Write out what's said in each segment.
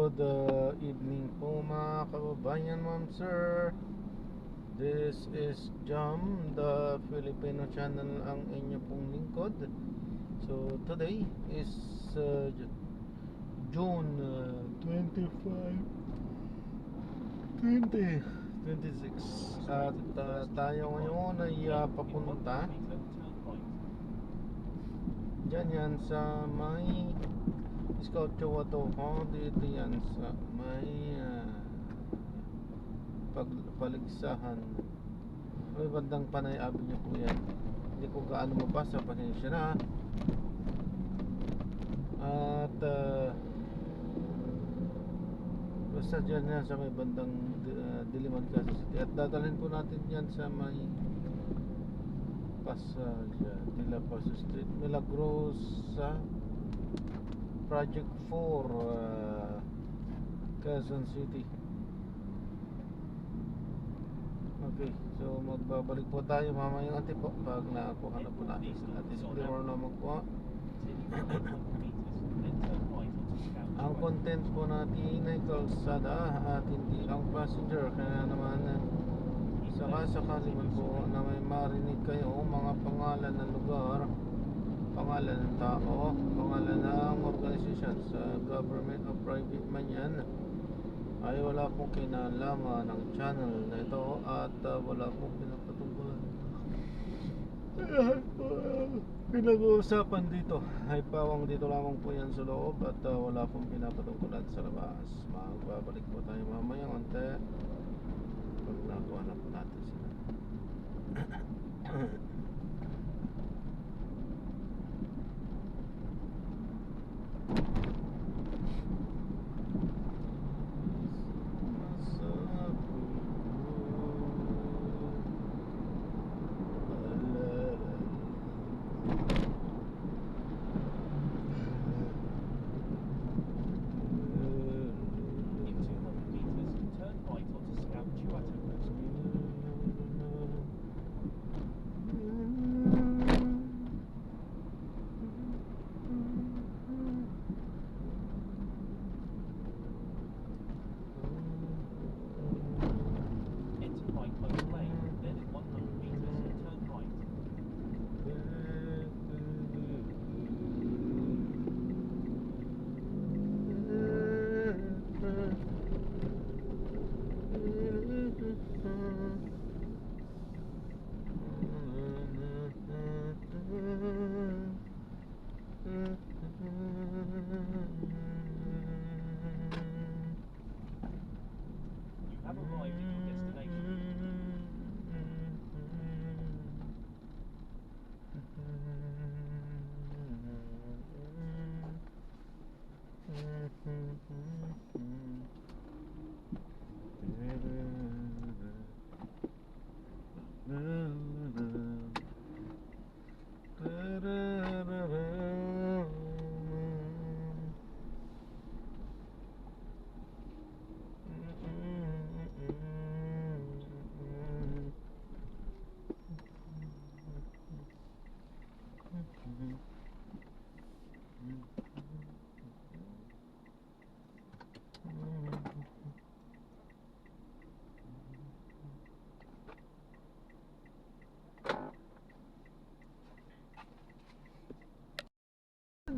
Good evening po mga kababayan, ma'am sir. This is Jam, the Filipino channel ang inyo pong lingkod. So today is June 25, 2026. At tayo ngayon ay papunta dyan yan sa may Scout Chowatoho. Dito yan sa may paligsahan, may bandang Panay Avenue po yan. Hindi ko gaano mabasa, pasensya na. At basta dyan yan sa may bandang Diliman, Quezon City. At dadalhin po natin yan sa may de la Paz Street, Milagrosa, Project 4, Quezon City. Okay, so magbabalik po tayo mamayang ante po pag nakakuha na po natin sila. Disclaimer naman po. Ang content po natin ay kalsada at hindi ang passenger. Kaya naman sakasakali man po na may marinig kayo mga pangalan ng lugar, pangalan ng tao, pangalan ng organisasyon, sa government o private man yan, ay wala pong kinalaman ng channel na ito at wala pong pinapatungkulan. Pinag-uusapan dito ay pawang dito lamang po yan sa loob at wala pong pinapatungkulan sa labas. Magbabalik po tayo mamayang ante pag nakuha na po natin sila.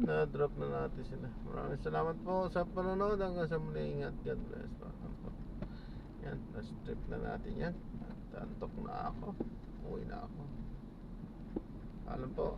Na-drop na natin sila. Maraming salamat po sa panonood. Hanggang sa muli, ingat. God bless. Yan, na-strip na natin yan. At antok na ako. Uwi na ako. Alam po.